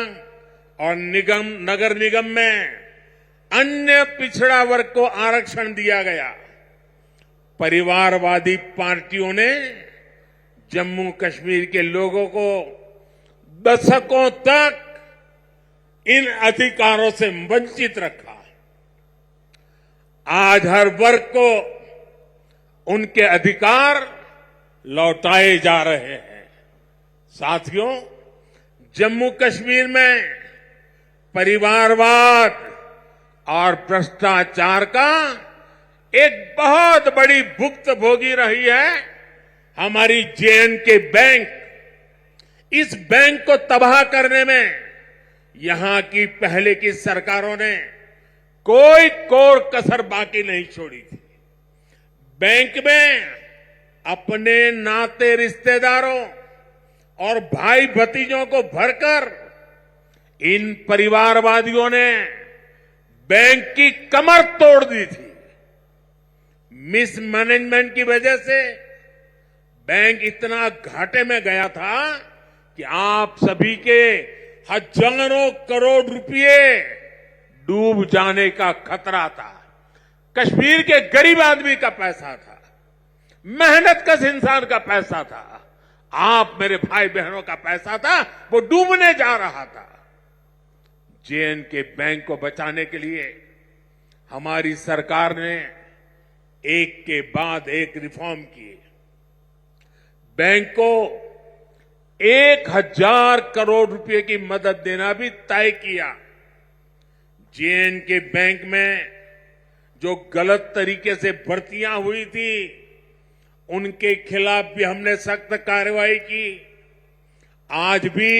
और नगर निगम में अन्य पिछड़ा वर्ग को आरक्षण दिया गया। परिवारवादी पार्टियों ने जम्मू कश्मीर के लोगों को दशकों तक इन अधिकारों से वंचित रखा। आज हर वर्ग को उनके अधिकार लौटाए जा रहे हैं। साथियों, जम्मू कश्मीर में परिवारवाद और भ्रष्टाचार का एक बहुत बड़ी भुक्तभोगी रही है हमारी जे.एंड.के बैंक। इस बैंक को तबाह करने में यहां की पहले की सरकारों ने कोई कोर कसर बाकी नहीं छोड़ी थी। बैंक में अपने नाते रिश्तेदारों और भाई भतीजों को भरकर इन परिवारवादियों ने बैंक की कमर तोड़ दी थी। मिसमैनेजमेंट की वजह से बैंक इतना घाटे में गया था कि आप सभी के हजारों करोड़ रुपए डूब जाने का खतरा था। कश्मीर के गरीब आदमी का पैसा था, मेहनतकश इंसान का पैसा था, आप मेरे भाई बहनों का पैसा था, वो डूबने जा रहा था। जे.एंड.के बैंक को बचाने के लिए हमारी सरकार ने एक के बाद एक रिफॉर्म किए। बैंक को 1000 करोड़ रुपए की मदद देना भी तय किया। JNK बैंक में जो गलत तरीके से भर्तियां हुई थी, उनके खिलाफ भी हमने सख्त कार्रवाई की। आज भी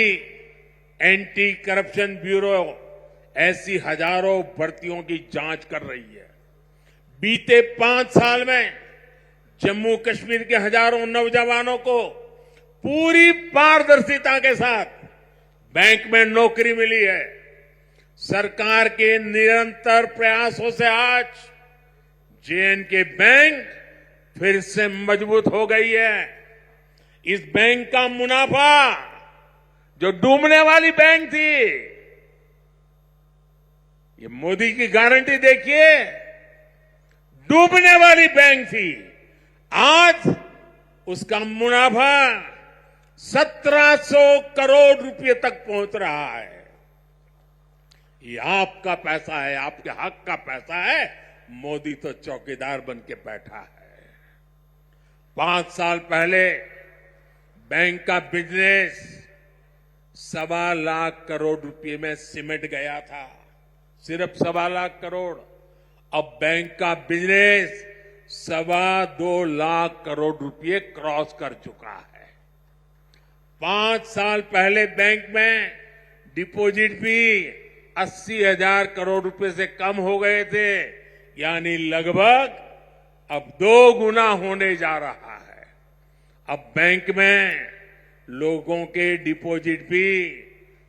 एंटी करप्शन ब्यूरो ऐसी हजारों भर्तियों की जांच कर रही है। बीते 5 साल में जम्मू कश्मीर के हजारों नौजवानों को पूरी पारदर्शिता के साथ बैंक में नौकरी मिली है। सरकार के निरंतर प्रयासों से आज JNK बैंक फिर से मजबूत हो गई है। इस बैंक का मुनाफा, जो डूबने वाली बैंक थी, ये मोदी की गारंटी देखिए, डूबने वाली बैंक थी, आज उसका मुनाफा 1700 करोड़ रुपए तक पहुंच रहा है। ये आपका पैसा है, आपके हक का पैसा है। मोदी तो चौकीदार बन के बैठा है। 5 साल पहले बैंक का बिजनेस 1.25 लाख करोड़ रुपए में सिमट गया था, सिर्फ 1.25 लाख करोड़। अब बैंक का बिजनेस 2.25 लाख करोड़ रुपए क्रॉस कर चुका है। 5 साल पहले बैंक में डिपॉजिट भी 80,000 करोड़ रुपए से कम हो गए थे, यानी लगभग अब 2 गुना होने जा रहा है। अब बैंक में लोगों के डिपॉजिट भी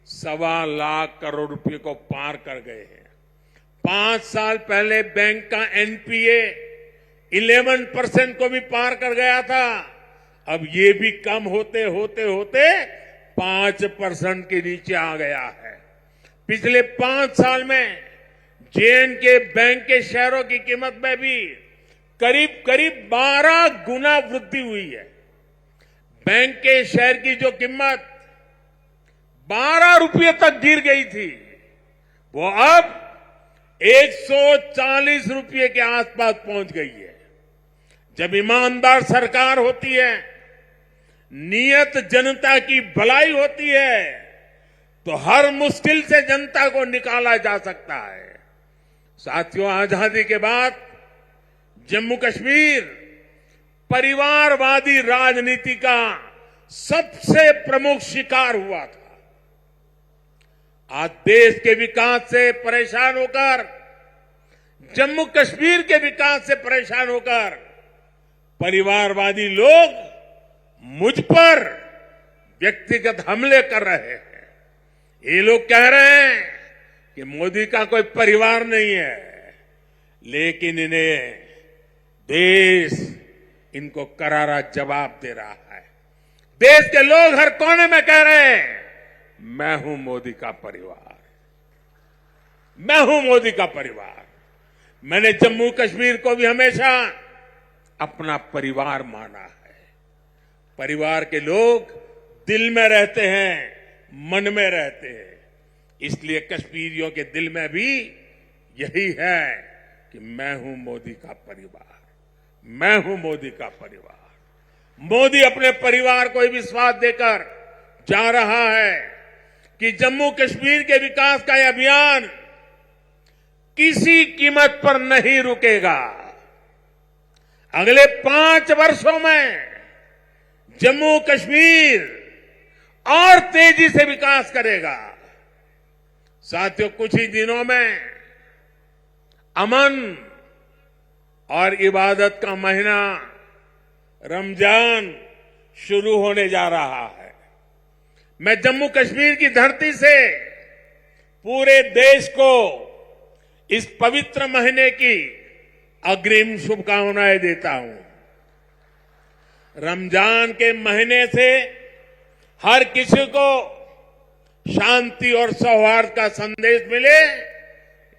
1.25 लाख करोड़ रुपए को पार कर गए हैं। 5 साल पहले बैंक का NPA 11% को भी पार कर गया था। अब ये भी कम होते होते होते 5% के नीचे आ गया है। पिछले 5 साल में JNK बैंक के शेयरों की कीमत में भी करीब करीब 12 गुना वृद्धि हुई है। बैंक के शेयर की जो कीमत 12 रुपये तक गिर गई थी, वो अब 140 रुपये के आसपास पहुंच गई है। जब ईमानदार सरकार होती है, नियत जनता की भलाई होती है, तो हर मुश्किल से जनता को निकाला जा सकता है। साथियों, आजादी के बाद जम्मू कश्मीर परिवारवादी राजनीति का सबसे प्रमुख शिकार हुआ था। आज देश के विकास से परेशान होकर, जम्मू कश्मीर के विकास से परेशान होकर परिवारवादी लोग मुझ पर व्यक्तिगत हमले कर रहे हैं। ये लोग कह रहे हैं कि मोदी का कोई परिवार नहीं है, लेकिन इन्हें देश इनको करारा जवाब दे रहा है। देश के लोग हर कोने में कह रहे हैं, मैं हूं मोदी का परिवार, मैं हूं मोदी का परिवार। मैंने जम्मू कश्मीर को भी हमेशा अपना परिवार माना है। परिवार के लोग दिल में रहते हैं, मन में रहते हैं। इसलिए कश्मीरियों के दिल में भी यही है कि मैं हूं मोदी का परिवार, मैं हूं मोदी का परिवार। मोदी अपने परिवार को विश्वास देकर जा रहा है कि जम्मू कश्मीर के विकास का यह अभियान किसी कीमत पर नहीं रुकेगा। अगले 5 वर्षों में जम्मू कश्मीर और तेजी से विकास करेगा। साथियों, कुछ ही दिनों में अमन और इबादत का महीना रमजान शुरू होने जा रहा है। मैं जम्मू कश्मीर की धरती से पूरे देश को इस पवित्र महीने की अग्रिम शुभकामनाएं देता हूं। रमजान के महीने से हर किसी को शांति और सौहार्द का संदेश मिले,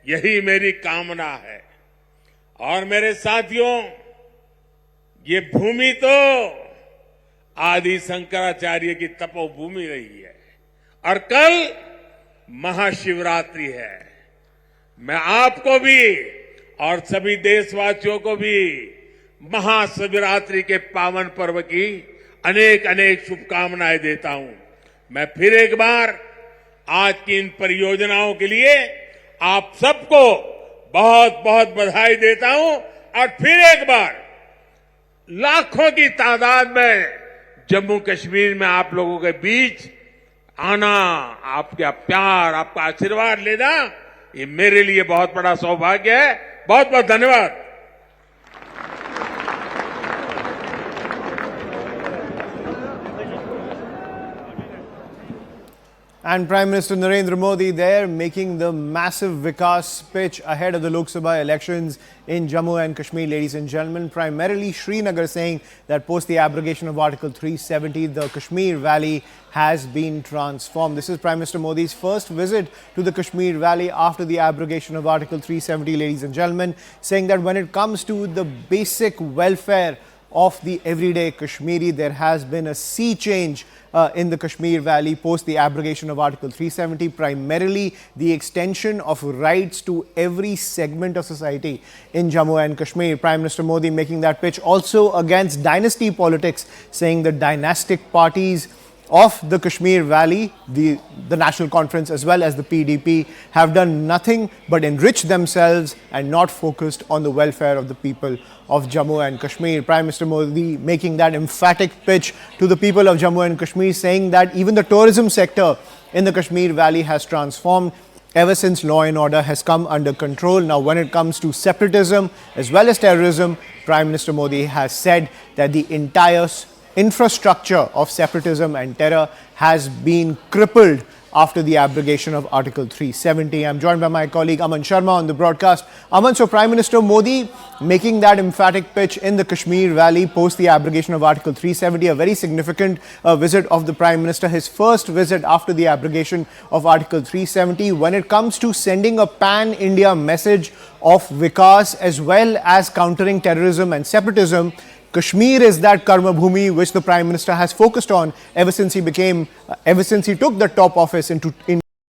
यही मेरी कामना है। और मेरे साथियों, ये भूमि तो आदि शंकराचार्य की तपोभूमि रही है और कल महाशिवरात्रि है। मैं आपको भी और सभी देशवासियों को भी महाशिवरात्रि के पावन पर्व की अनेक अनेक शुभकामनाएं देता हूं। मैं फिर एक बार आज की इन परियोजनाओं के लिए आप सबको बहुत बहुत बधाई देता हूं और फिर एक बार लाखों की तादाद में जम्मू कश्मीर में आप लोगों के बीच आना, आपका प्यार, आपका आशीर्वाद लेना, ये मेरे लिए बहुत बड़ा सौभाग्य है। बहुत बहुत धन्यवाद। And Prime Minister Narendra Modi there making the massive Vikas speech ahead of the Lok Sabha elections in Jammu and Kashmir, ladies and gentlemen. Primarily Srinagar saying that post the abrogation of Article 370, the Kashmir Valley has been transformed. This is Prime Minister Modi's first visit to the Kashmir Valley after the abrogation of Article 370, ladies and gentlemen, saying that when it comes to the basic welfare of the everyday Kashmiri, there has been a sea change in the Kashmir Valley post the abrogation of Article 370, primarily the extension of rights to every segment of society in Jammu and Kashmir. Prime Minister Modi making that pitch also against dynasty politics, saying the dynastic parties of the Kashmir Valley, the National Conference as well as the PDP, have done nothing but enrich themselves and not focused on the welfare of the people of Jammu and Kashmir. Prime Minister Modi making that emphatic pitch to the people of Jammu and Kashmir, saying that even the tourism sector in the Kashmir Valley has transformed ever since law and order has come under control. Now, when it comes to separatism as well as terrorism, Prime Minister Modi has said that the entire infrastructure of separatism and terror has been crippled after the abrogation of Article 370. I'm joined by my colleague Aman Sharma on the broadcast. Aman, so Prime Minister Modi making that emphatic pitch in the Kashmir Valley post the abrogation of Article 370, a very significant visit of the Prime Minister, his first visit after the abrogation of Article 370. When it comes to sending a pan-India message of Vikas as well as countering terrorism and separatism, Kashmir is that karma bhumi which the Prime Minister has focused on ever since he took the top office in